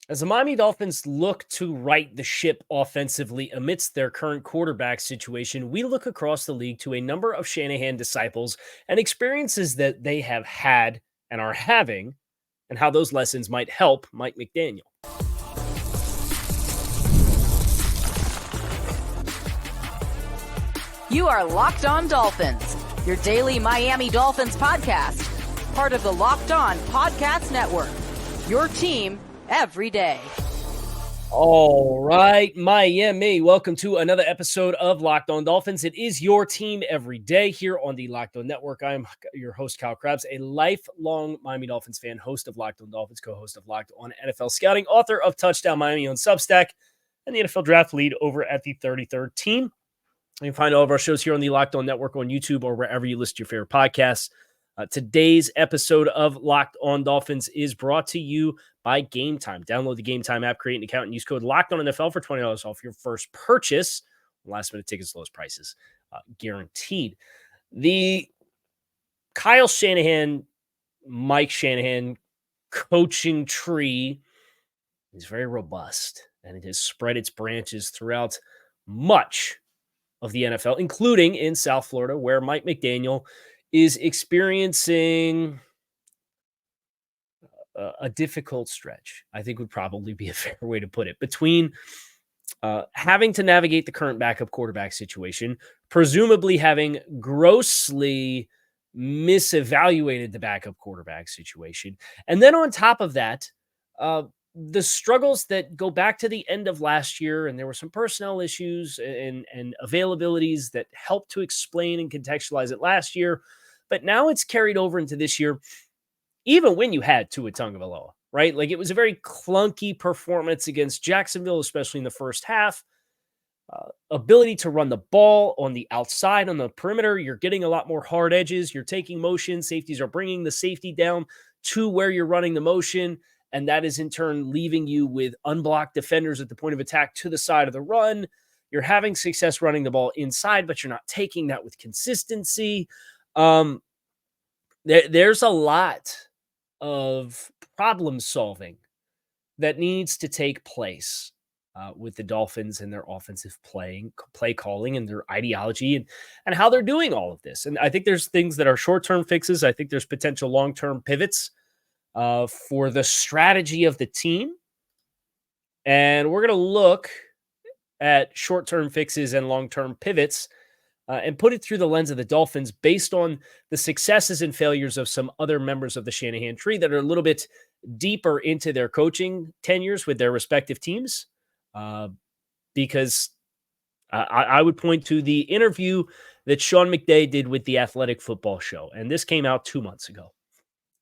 As the Miami Dolphins look to right the ship offensively amidst their current quarterback situation, we look across the league to a number of Shanahan disciples and experiences that they have had and are having, and how those lessons might help Mike McDaniel. You are Locked On Dolphins, your daily Miami Dolphins podcast, part of the Locked On Podcast Network, your team every day. All right, Miami, welcome to another episode of Locked On Dolphins. It is your team every day here on the Locked On Network. I'm your host, Kyle Krabs, a lifelong Miami Dolphins fan, host of Locked On Dolphins, co-host of Locked On NFL Scouting, author of Touchdown Miami on Substack, and the NFL Draft lead over at the 33rd Team. You can find all of our shows here on the Locked On Network on YouTube or wherever you list your favorite podcasts. Today's episode of Locked On Dolphins is brought to you by Game Time. Download the Game Time app, create an account, and use code LOCKEDONNFL for $20 off your first purchase. Last-minute tickets, lowest prices, guaranteed. The Kyle Shanahan, Mike Shanahan coaching tree is very robust, and it has spread its branches throughout much of the NFL, including in South Florida, where Mike McDaniel is experiencing a difficult stretch, I think would probably be a fair way to put it, between having to navigate the current backup quarterback situation, presumably having grossly misevaluated the backup quarterback situation. And then on top of that, the struggles that go back to the end of last year, and there were some personnel issues and availabilities that helped to explain and contextualize it last year. But now it's carried over into this year, even when you had Tua Tagovailoa, right? Like, it was a very clunky performance against Jacksonville, especially in the first half. Ability to run the ball on the outside, on the perimeter. You're getting a lot more hard edges. You're taking motion. Safeties are bringing the safety down to where you're running the motion. And that is in turn leaving you with unblocked defenders at the point of attack to the side of the run. You're having success running the ball inside, but you're not taking that with consistency. There's a lot of problem solving that needs to take place with the Dolphins and their offensive play calling and their ideology and how they're doing all of this. And I think there's things that are short-term fixes. I think there's potential long-term pivots for the strategy of the team. And we're going to look at short-term fixes and long-term pivots and put it through the lens of the Dolphins based on the successes and failures of some other members of the Shanahan tree that are a little bit deeper into their coaching tenures with their respective teams. Because I would point to the interview that Sean McVay did with the Athletic Football Show. And this came out 2 months ago.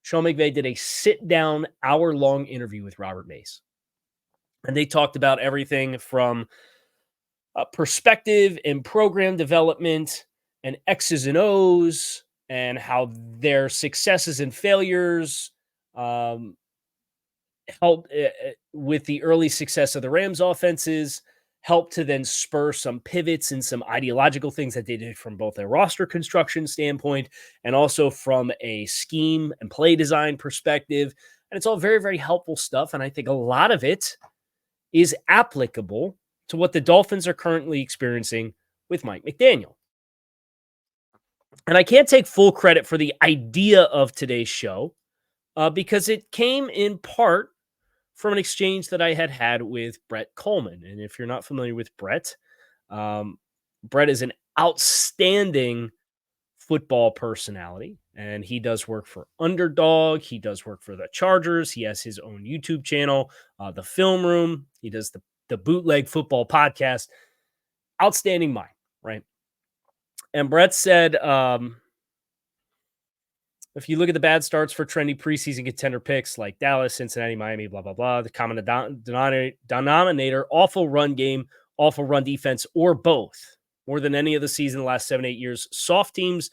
Sean McVay did a sit-down, hour-long interview with Robert Mays. And they talked about everything from perspective and program development and X's and O's and how their successes and failures helped with the early success of the Rams offenses, helped to then spur some pivots and some ideological things that they did from both a roster construction standpoint and also from a scheme and play design perspective. And it's all very, very helpful stuff. And I think a lot of it is applicable to what the Dolphins are currently experiencing with Mike McDaniel. And I can't take full credit for the idea of today's show because it came in part from an exchange that I had with Brett Coleman. And if you're not familiar with Brett, Brett is an outstanding football personality, and he does work for Underdog. He does work for the Chargers. He has his own YouTube channel, The Film Room. He does the Bootleg Football podcast. Outstanding mind, right? And Brett said, if you look at the bad starts for trendy preseason contender picks like Dallas, Cincinnati, Miami, blah, blah, blah, the common denominator, awful run game, awful run defense, or both. More than any of the season in the last 7-8 years, soft teams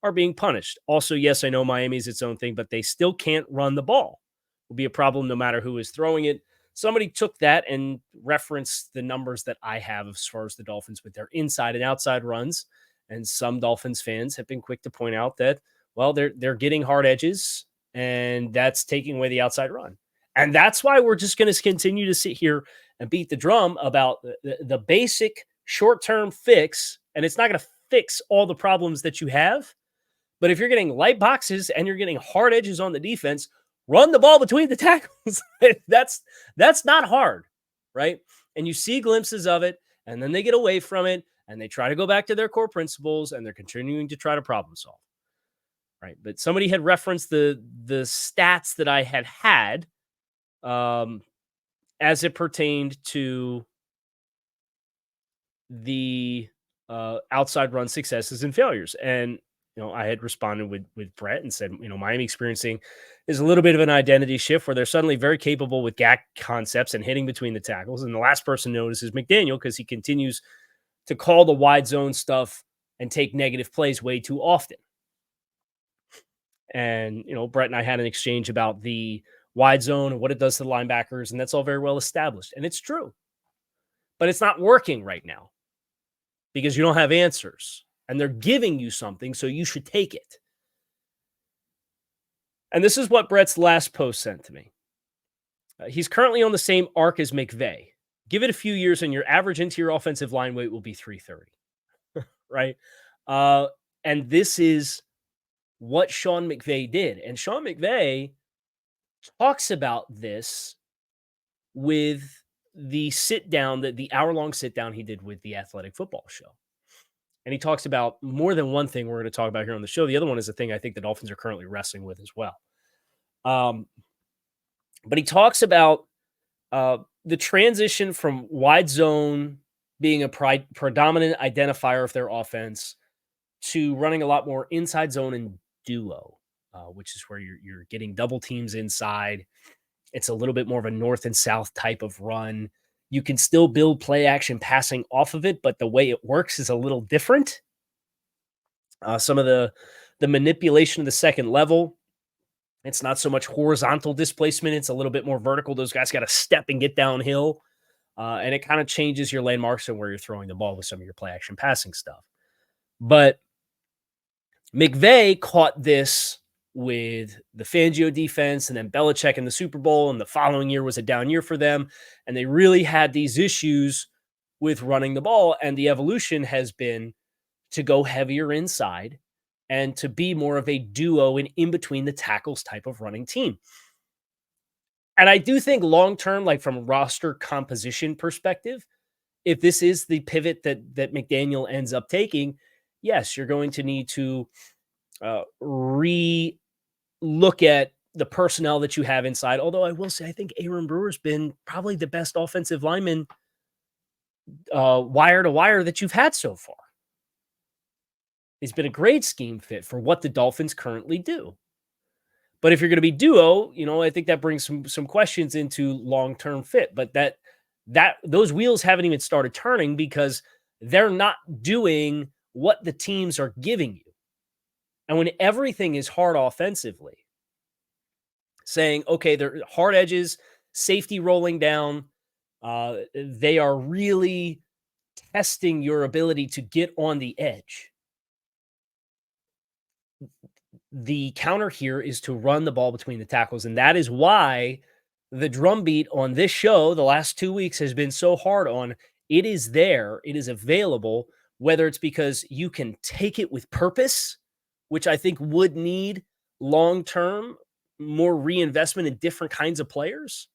are being punished. Also, yes, I know Miami's its own thing, but they still can't run the ball. Will be a problem no matter who is throwing it. Somebody took that and referenced the numbers that I have as far as the Dolphins with their inside and outside runs. And some Dolphins fans have been quick to point out that, well, they're getting hard edges, and that's taking away the outside run. And that's why we're just going to continue to sit here and beat the drum about the basic short-term fix. And it's not going to fix all the problems that you have. But if you're getting light boxes and you're getting hard edges on the defense, run the ball between the tackles. That's not hard, right? And you see glimpses of it, and then they get away from it, and they try to go back to their core principles, and they're continuing to try to problem solve, right? But somebody had referenced the stats that I had as it pertained to the outside run successes and failures. And I had responded with Brett and said, Miami experiencing is a little bit of an identity shift where they're suddenly very capable with gap concepts and hitting between the tackles. And the last person noticed is McDaniel, because he continues to call the wide zone stuff and take negative plays way too often. And, Brett and I had an exchange about the wide zone and what it does to the linebackers. And that's all very well established. And it's true, but it's not working right now because you don't have answers. And they're giving you something, so you should take it. And this is what Brett's last post sent to me. He's currently on the same arc as McVay. Give it a few years, and your average interior offensive line weight will be 330. Right? And this is what Sean McVay did. And Sean McVay talks about this with the sit-down, the hour-long sit-down he did with the Athletic Football Show. And he talks about more than one thing we're going to talk about here on the show. The other one is a thing I think the Dolphins are currently wrestling with as well. But he talks about the transition from wide zone being a predominant identifier of their offense to running a lot more inside zone and duo, which is where you're getting double teams inside. It's a little bit more of a north and south type of run. You can still build play action passing off of it, but the way it works is a little different. Some of the manipulation of the second level, it's not so much horizontal displacement. It's a little bit more vertical. Those guys got to step and get downhill. And it kind of changes your landmarks and where you're throwing the ball with some of your play action passing stuff. But McVay caught this with the Fangio defense and then Belichick in the Super Bowl, and the following year was a down year for them. And they really had these issues with running the ball, and the evolution has been to go heavier inside and to be more of a duo and in between the tackles type of running team. And I do think long-term, like from a roster composition perspective, if this is the pivot that McDaniel ends up taking, yes, you're going to need to look at the personnel that you have inside. Although I will say, I think Aaron Brewer's been probably the best offensive lineman wire to wire that you've had so far. He's been a great scheme fit for what the Dolphins currently do. But if you're going to be duo, I think that brings some questions into long-term fit. But that those wheels haven't even started turning because they're not doing what the teams are giving you. And when everything is hard offensively, saying, okay, they're hard edges, safety rolling down, they are really testing your ability to get on the edge. The counter here is to run the ball between the tackles. And that is why the drumbeat on this show the last 2 weeks has been so hard on it is there, it is available, whether it's because you can take it with purpose, which I think would need long-term more reinvestment in different kinds of players,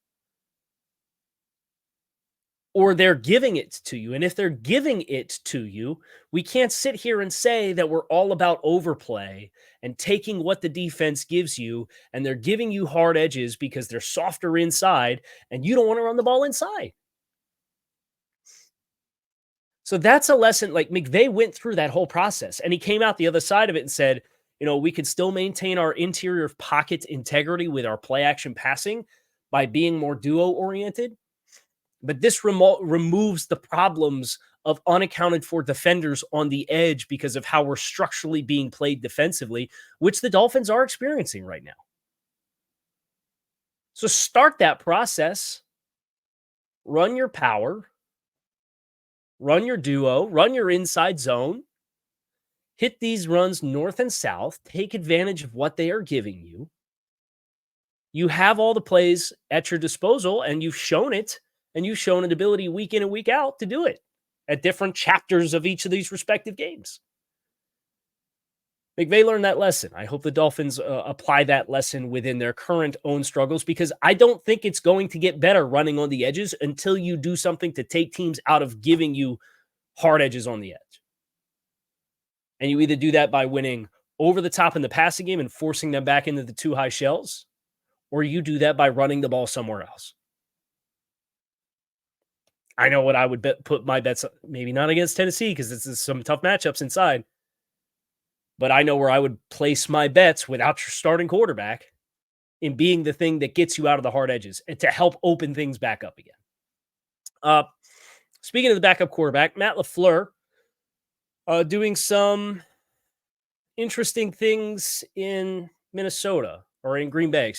or they're giving it to you. And if they're giving it to you, we can't sit here and say that we're all about overplay and taking what the defense gives you, and they're giving you hard edges because they're softer inside and you don't want to run the ball inside. So that's a lesson. Like McVay went through that whole process and he came out the other side of it and said, we could still maintain our interior pocket integrity with our play action passing by being more duo oriented. But this removes the problems of unaccounted for defenders on the edge because of how we're structurally being played defensively, which the Dolphins are experiencing right now. So start that process, run your power, run your duo, run your inside zone, hit these runs north and south, take advantage of what they are giving you, You have all the plays at your disposal, and you've shown it, and you've shown an ability week in and week out to do it at different chapters of each of these respective games. McVay learned that lesson. I hope the Dolphins apply that lesson within their current own struggles, because I don't think it's going to get better running on the edges until you do something to take teams out of giving you hard edges on the edge. And you either do that by winning over the top in the passing game and forcing them back into the too high shells, or you do that by running the ball somewhere else. I know what I would put my bets, maybe not against Tennessee because this is some tough matchups inside, but I know where I would place my bets without your starting quarterback in being the thing that gets you out of the hard edges and to help open things back up again. Speaking of the backup quarterback, Matt LaFleur doing some interesting things in Minnesota, or in Green Bay,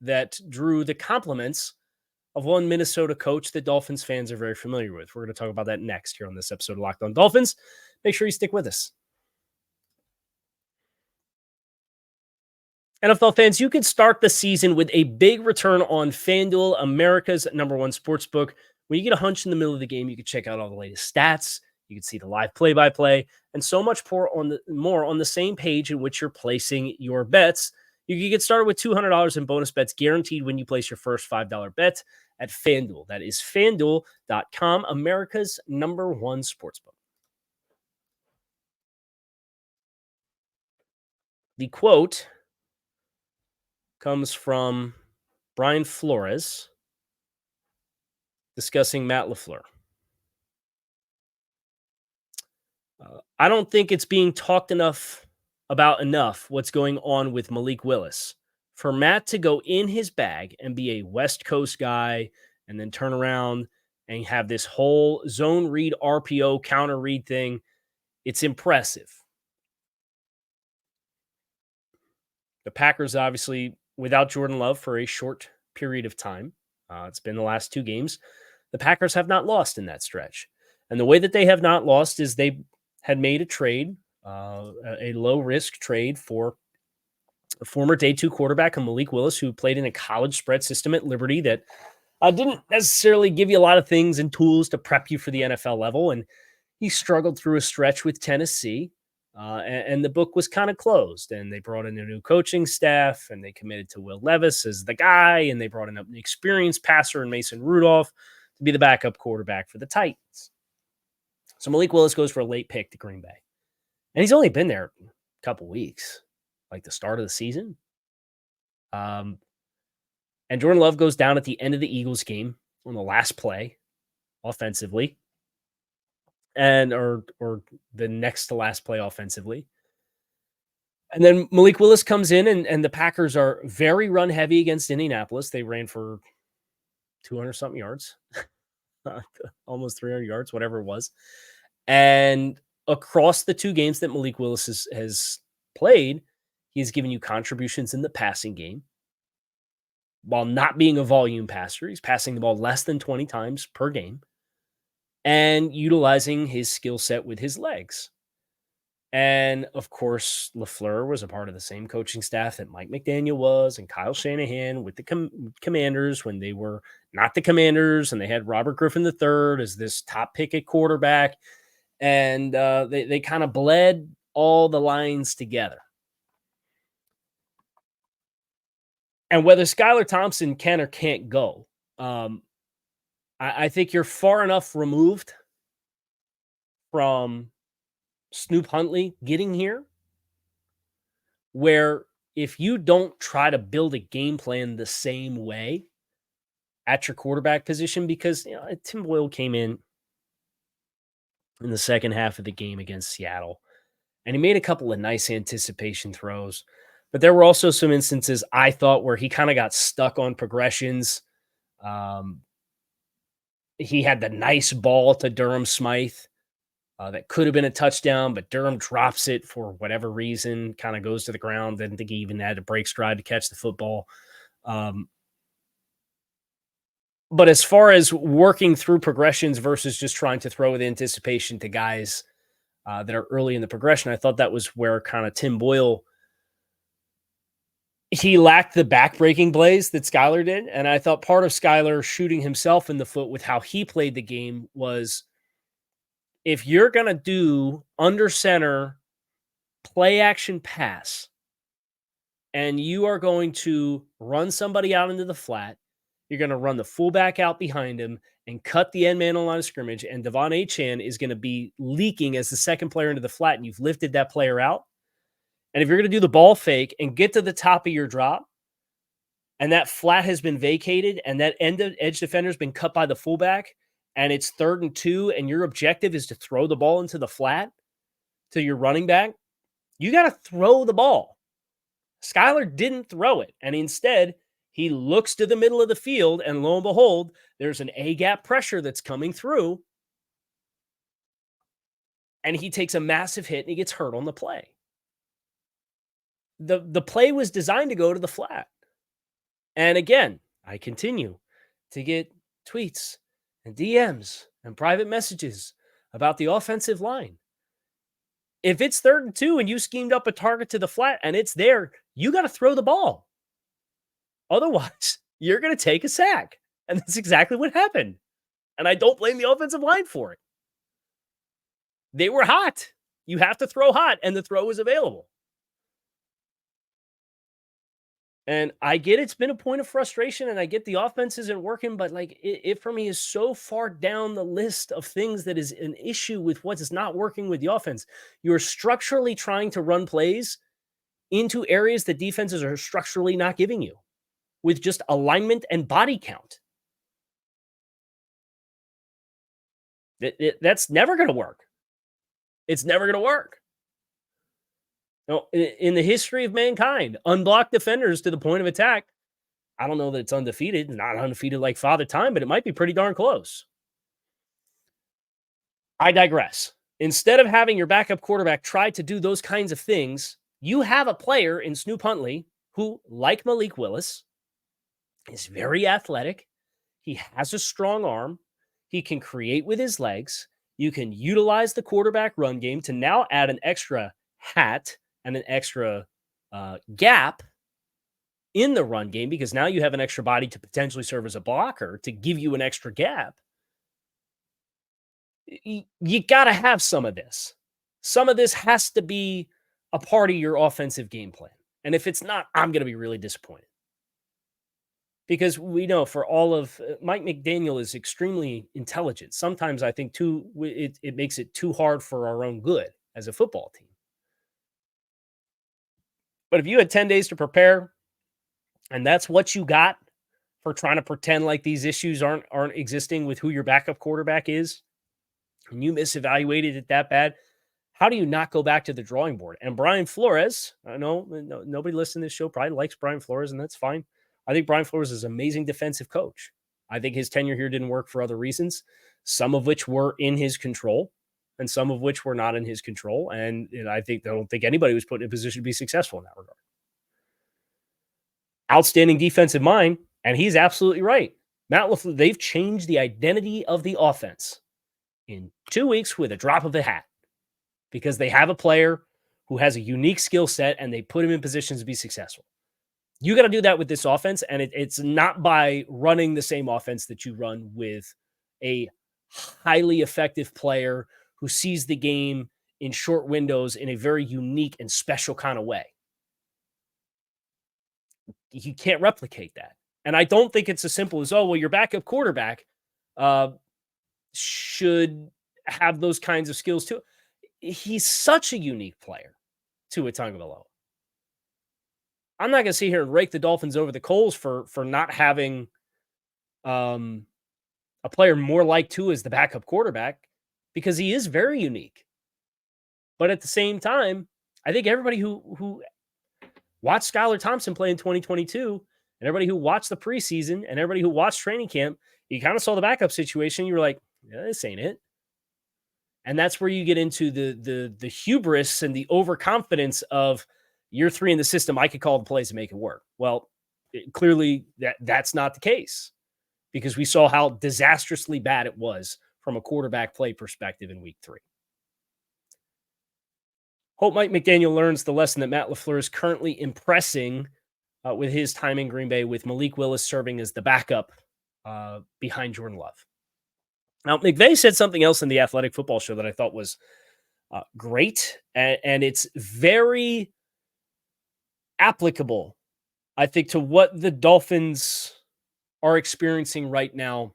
that drew the compliments of one Minnesota coach that Dolphins fans are very familiar with. We're going to talk about that next here on this episode of Locked On Dolphins. Make sure you stick with us. NFL fans, you can start the season with a big return on FanDuel, America's #1 sportsbook. When you get a hunch in the middle of the game, you can check out all the latest stats. You can see the live play-by-play and so much more on the same page in which you're placing your bets. You can get started with $200 in bonus bets guaranteed when you place your first $5 bet at FanDuel. That is FanDuel.com, America's #1 sportsbook. The quote comes from Brian Flores discussing Matt LaFleur. I don't think it's being talked about enough what's going on with Malik Willis. For Matt to go in his bag and be a West Coast guy and then turn around and have this whole zone read RPO counter read thing, it's impressive. The Packers, obviously, without Jordan Love for a short period of time, it's been the last 2 games, the Packers have not lost in that stretch. And the way that they have not lost is they had made a trade, a low-risk trade for a former day 2 quarterback, Malik Willis, who played in a college spread system at Liberty that didn't necessarily give you a lot of things and tools to prep you for the NFL level. And he struggled through a stretch with Tennessee, and the book was kind of closed. And they brought in a new coaching staff, and they committed to Will Levis as the guy, and they brought in an experienced passer in Mason Rudolph to be the backup quarterback for the Titans. So Malik Willis goes for a late pick to Green Bay. And he's only been there a couple weeks, like the start of the season. And Jordan Love goes down at the end of the Eagles game on the last play offensively. Or the next to last play offensively. And then Malik Willis comes in, and the Packers are very run heavy against Indianapolis. They ran for 200-something yards, almost 300 yards, whatever it was. And across the 2 games that Malik Willis has played, he's given you contributions in the passing game. While not being a volume passer, he's passing the ball less than 20 times per game and utilizing his skill set with his legs. And, of course, LaFleur was a part of the same coaching staff that Mike McDaniel was, and Kyle Shanahan with the Commanders when they were not the Commanders, and they had Robert Griffin III as this top pick at quarterback. And they kind of bled all the lines together. And whether Skylar Thompson can or can't go, I think you're far enough removed from Snoop Huntley getting here where if you don't try to build a game plan the same way at your quarterback position, because Tim Boyle came in the second half of the game against Seattle, and he made a couple of nice anticipation throws. But there were also some instances, I thought, where he kind of got stuck on progressions. He had the nice ball to Durham Smythe that could have been a touchdown, but Durham drops it for whatever reason, kind of goes to the ground. Didn't think he even had to break stride to catch the football. But as far as working through progressions versus just trying to throw with anticipation to guys that are early in the progression, I thought that was where kind of Tim Boyle he lacked the back-breaking plays that Skylar did, and I thought part of Skylar shooting himself in the foot with how he played the game was, if you're going to do under center play action pass, and you are going to run somebody out into the flat, you're going to run the fullback out behind him and cut the end man on line of scrimmage, and Devon Achane is going to be leaking as the second player into the flat, and you've lifted that player out. And if you're going to do the ball fake and get to the top of your drop, and that flat has been vacated, and that edge defender has been cut by the fullback, and it's 3rd and 2, and your objective is to throw the ball into the flat to your running back, you got to throw the ball. Skylar didn't throw it, and instead, he looks to the middle of the field, and lo and behold, there's an A-gap pressure that's coming through, and he takes a massive hit, and he gets hurt on the play. The play was designed to go to the flat. And again, I continue to get tweets and DMs and private messages about the offensive line. If it's 3rd and 2 and you schemed up a target to the flat and it's there, you got to throw the ball. Otherwise, you're going to take a sack. And that's exactly what happened. And I don't blame the offensive line for it. They were hot. You have to throw hot, and the throw was available. And I get it's been a point of frustration, and I get the offense isn't working, but like it for me is so far down the list of things that is an issue with what is not working with the offense. You're structurally trying to run plays into areas that defenses are structurally not giving you with just alignment and body count. That's never going to work. It's never going to work. No, in the history of mankind, unblocked defenders to the point of attack, I don't know that it's undefeated. It's not undefeated like Father Time, but it might be pretty darn close. I digress. Instead of having your backup quarterback try to do those kinds of things, you have a player in Snoop Huntley who, like Malik Willis, is very athletic. He has a strong arm. He can create with his legs. You can utilize the quarterback run game to now add an extra hat and an extra gap in the run game, because now you have an extra body to potentially serve as a blocker to give you an extra gap. You got to have some of this. Some of this has to be a part of your offensive game plan. And if it's not, I'm going to be really disappointed. Because we know for all of Mike McDaniel is extremely intelligent. Sometimes I think it makes it too hard for our own good as a football team. But if you had 10 days to prepare, and that's what you got for trying to pretend like these issues aren't existing with who your backup quarterback is, and you misevaluated it that bad, how do you not go back to the drawing board? And Brian Flores, I know nobody listening to this show probably likes Brian Flores, and that's fine. I think Brian Flores is an amazing defensive coach. I think his tenure here didn't work for other reasons, some of which were in his control, and some of which were not in his control. And I don't think anybody was put in a position to be successful in that regard. Outstanding defensive mind, and he's absolutely right. Matt LaFleur, they've changed the identity of the offense in 2 weeks with a drop of a hat, because they have a player who has a unique skill set and they put him in positions to be successful. You got to do that with this offense, and it's not by running the same offense that you run with a highly effective player who sees the game in short windows in a very unique and special kind of way. You can't replicate that. And I don't think it's as simple as, your backup quarterback should have those kinds of skills too. He's such a unique player to Tagovailoa. I'm not going to sit here and rake the Dolphins over the coals for not having a player more like Tua as the backup quarterback, because he is very unique. But at the same time, I think everybody who watched Skylar Thompson play in 2022, and everybody who watched the preseason, and everybody who watched training camp, you kind of saw the backup situation. You were like, yeah, this ain't it. And that's where you get into the hubris and the overconfidence of year 3 in the system. I could call the plays to make it work. Well, clearly that's not the case, because we saw how disastrously bad it was from a quarterback play perspective in week 3. Hope Mike McDaniel learns the lesson that Matt LaFleur is currently impressing with his time in Green Bay, with Malik Willis serving as the backup behind Jordan Love. Now, McVay said something else in the Athletic Football Show that I thought was great, and it's very applicable, I think, to what the Dolphins are experiencing right now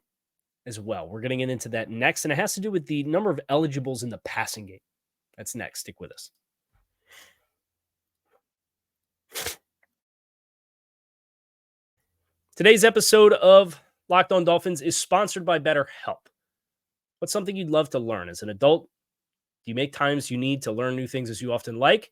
as well. We're getting into that next, and it has to do with the number of eligibles in the passing game. That's next. Stick with us. Today's episode of Locked On Dolphins is sponsored by BetterHelp. What's something you'd love to learn as an adult? Do you make times you need to learn new things as you often like?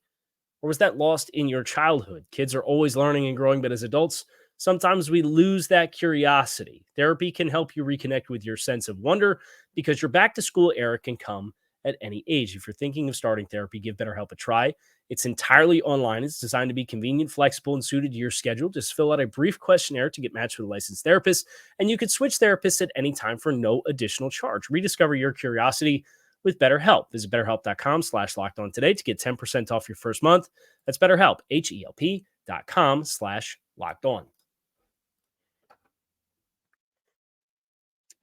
Or was that lost in your childhood? Kids are always learning and growing, but as adults, sometimes we lose that curiosity. Therapy can help you reconnect with your sense of wonder because your back-to-school era can come at any age. If you're thinking of starting therapy, give BetterHelp a try. It's entirely online. It's designed to be convenient, flexible, and suited to your schedule. Just fill out a brief questionnaire to get matched with a licensed therapist, and you can switch therapists at any time for no additional charge. Rediscover your curiosity with BetterHelp. Visit BetterHelp.com/LockedOn today to get 10% off your first month. That's BetterHelp, HELP.com/LockedOn.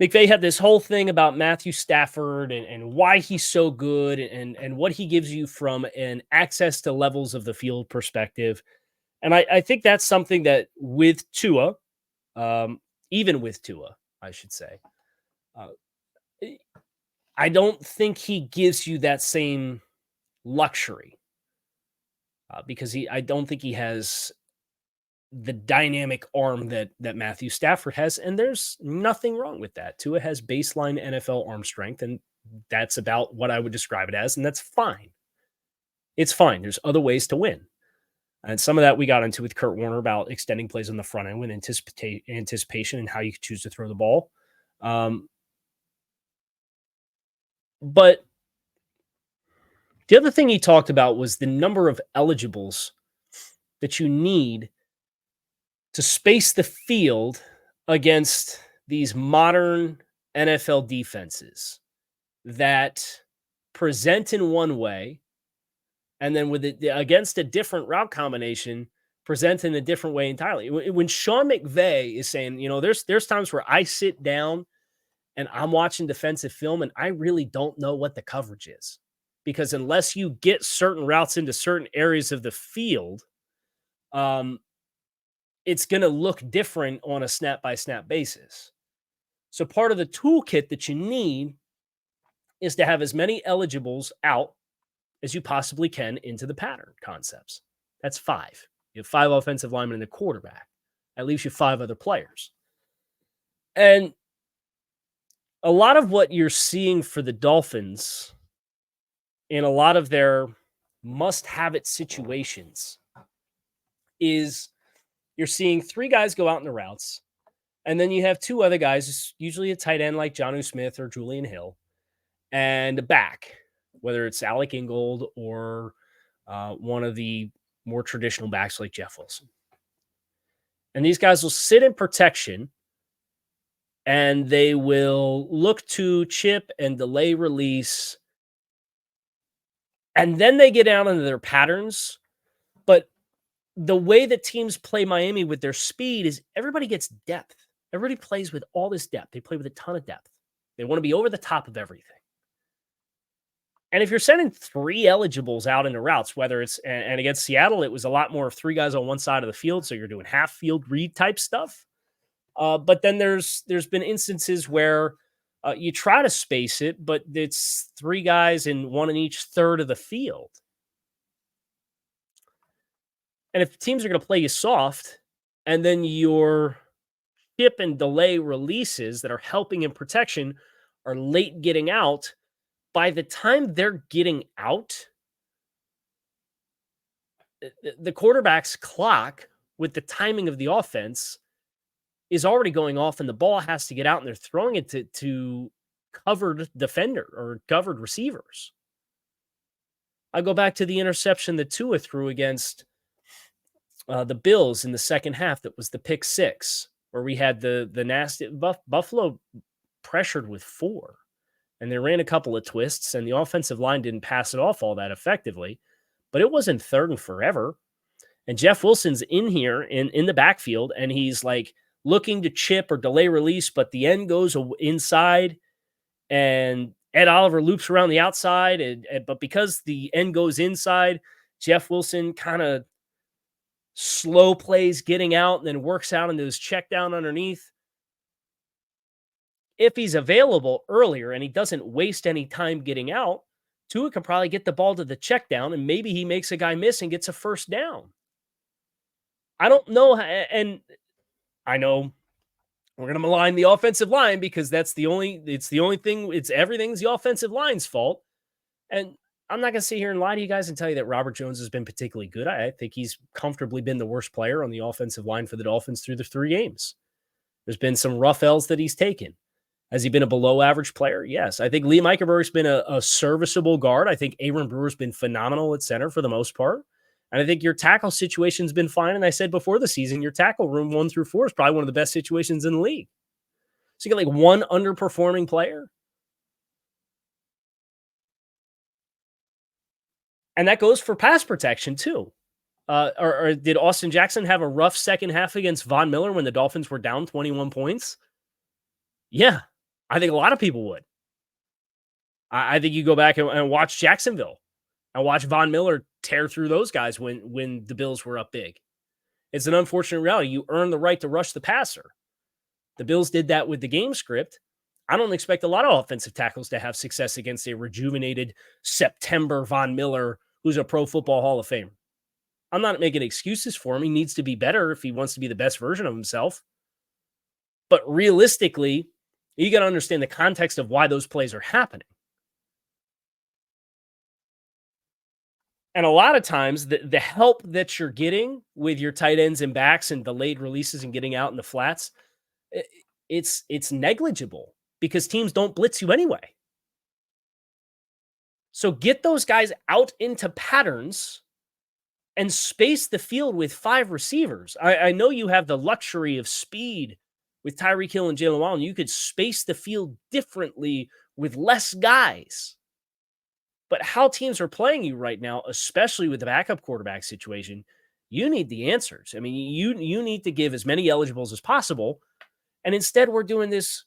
McVay had this whole thing about Matthew Stafford and why he's so good and what he gives you from an access to levels of the field perspective. And I think that's something that with Tua, even with Tua, I should say, I don't think he gives you that same luxury because I don't think he has the dynamic arm that Matthew Stafford has, and there's nothing wrong with that. Tua has baseline NFL arm strength, and that's about what I would describe it as, and that's fine. It's fine. There's other ways to win. And some of that we got into with Kurt Warner about extending plays on the front end with anticipation and how you choose to throw the ball. But the other thing he talked about was the number of eligibles that you need to space the field against these modern NFL defenses that present in one way and then with it against a different route combination present in a different way entirely. When Sean McVay is saying, there's times where I sit down and I'm watching defensive film and I really don't know what the coverage is, because unless you get certain routes into certain areas of the field, it's going to look different on a snap-by-snap basis. So part of the toolkit that you need is to have as many eligibles out as you possibly can into the pattern concepts. That's 5. You have 5 offensive linemen and a quarterback. That leaves you 5 other players. And a lot of what you're seeing for the Dolphins in a lot of their must-have-it situations is you're seeing 3 guys go out in the routes, and then you have 2 other guys, usually a tight end like Jonnu Smith or Julian Hill, and a back, whether it's Alec Ingold or one of the more traditional backs like Jeff Wilson. And these guys will sit in protection, and they will look to chip and delay release, and then they get out into their patterns. But the way that teams play Miami with their speed is everybody gets depth. Everybody plays with all this depth. They play with a ton of depth. They want to be over the top of everything. And if you're sending 3 eligibles out into routes, whether it's, and against Seattle, it was a lot more of 3 guys on one side of the field, so you're doing half field read type stuff. But then there's been instances where you try to space it, but it's 3 guys and 1 in each third of the field. And if teams are going to play you soft, and then your chip and delay releases that are helping in protection are late getting out, by the time they're getting out, the quarterback's clock with the timing of the offense is already going off, and the ball has to get out, and they're throwing it to covered defender or covered receivers. I go back to the interception that Tua threw against the Bills in the second half. That was the pick 6, where we had the nasty Buffalo pressured with 4, and they ran a couple of twists, and the offensive line didn't pass it off all that effectively, but it wasn't 3rd and forever. And Jeff Wilson's in here in the backfield, and he's like looking to chip or delay release, but the end goes inside, and Ed Oliver loops around the outside. But because the end goes inside, Jeff Wilson kind of slow plays getting out and then works out into his check down underneath. If he's available earlier and he doesn't waste any time getting out, Tua can probably get the ball to the check down, and maybe he makes a guy miss and gets a first down. I don't know. And I know we're going to malign the offensive line because it's the only thing. Everything's the offensive line's fault. And I'm not going to sit here and lie to you guys and tell you that Robert Jones has been particularly good. I think he's comfortably been the worst player on the offensive line for the Dolphins through the 3 games. There's been some rough L's that he's taken. Has he been a below average player? Yes. I think Lee Meikenberg's been a serviceable guard. I think Aaron Brewer's been phenomenal at center for the most part. And I think your tackle situation's been fine. And I said before the season, your tackle room 1 through 4 is probably one of the best situations in the league. So you get like one underperforming player. And that goes for pass protection too. Or did Austin Jackson have a rough second half against Von Miller when the Dolphins were down 21 points? Yeah, I think a lot of people would. I think you go back and watch Jacksonville and watch Von Miller tear through those guys when the Bills were up big. It's an unfortunate reality. You earn the right to rush the passer. The Bills did that with the game script. I don't expect a lot of offensive tackles to have success against a rejuvenated September Von Miller, who's a Pro Football Hall of Famer. I'm not making excuses for him. He needs to be better if he wants to be the best version of himself. But realistically, you got to understand the context of why those plays are happening. And a lot of times, the help that you're getting with your tight ends and backs and delayed releases and getting out in the flats, it's negligible because teams don't blitz you anyway. So get those guys out into patterns and space the field with 5 receivers. I know you have the luxury of speed with Tyreek Hill and Jalen Waddle. You could space the field differently with less guys. But how teams are playing you right now, especially with the backup quarterback situation, you need the answers. I mean, you need to give as many eligibles as possible. And instead, we're doing this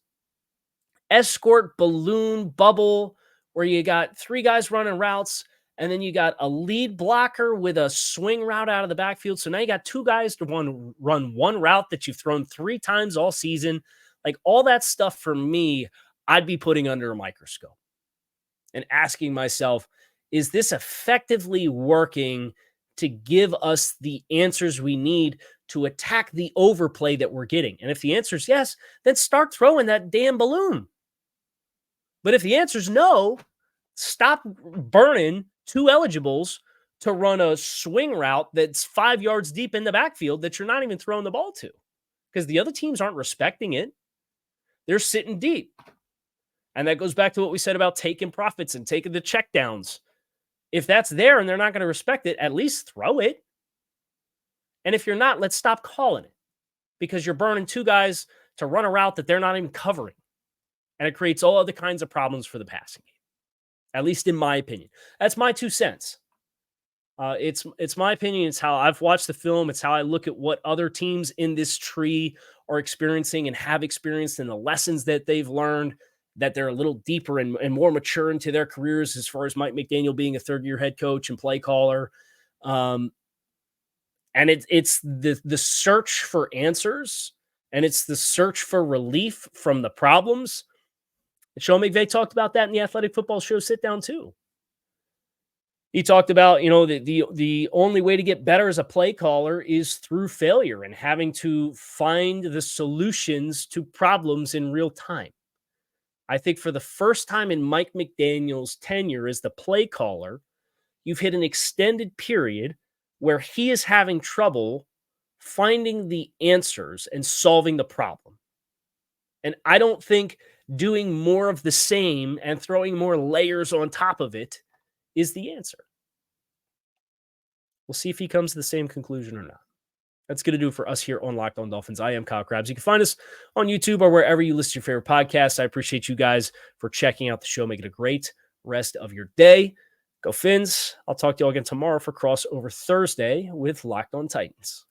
escort balloon bubble where you got 3 guys running routes, and then you got a lead blocker with a swing route out of the backfield. So now you got 2 guys to run one route that you've thrown 3 times all season. Like all that stuff for me, I'd be putting under a microscope and asking myself, is this effectively working to give us the answers we need to attack the overplay that we're getting? And if the answer is yes, then start throwing that damn balloon. But if the answer is no, stop burning 2 eligibles to run a swing route that's 5 yards deep in the backfield that you're not even throwing the ball to because the other teams aren't respecting it. They're sitting deep. And that goes back to what we said about taking profits and taking the checkdowns. If that's there and they're not going to respect it, at least throw it. And if you're not, let's stop calling it because you're burning 2 guys to run a route that they're not even covering. And it creates all other kinds of problems for the passing game, at least in my opinion. That's my 2 cents. It's my opinion. It's how I've watched the film. It's how I look at what other teams in this tree are experiencing and have experienced and the lessons that they've learned, that they're a little deeper and more mature into their careers as far as Mike McDaniel being a 3rd-year head coach and play caller. And it's the search for answers, and it's the search for relief from the problems. And Sean McVay talked about that in the Athletic Football Show sit down too. He talked about, the only way to get better as a play caller is through failure and having to find the solutions to problems in real time. I think for the first time in Mike McDaniel's tenure as the play caller, you've hit an extended period where he is having trouble finding the answers and solving the problem. And I don't think doing more of the same and throwing more layers on top of it is the answer. We'll see if he comes to the same conclusion or not. That's going to do it for us here on Locked On Dolphins. I am Kyle Krabs. You can find us on YouTube or wherever you listen to your favorite podcasts. I appreciate you guys for checking out the show. Make it a great rest of your day. Go Fins. I'll talk to you all again tomorrow for Crossover Thursday with Locked On Titans.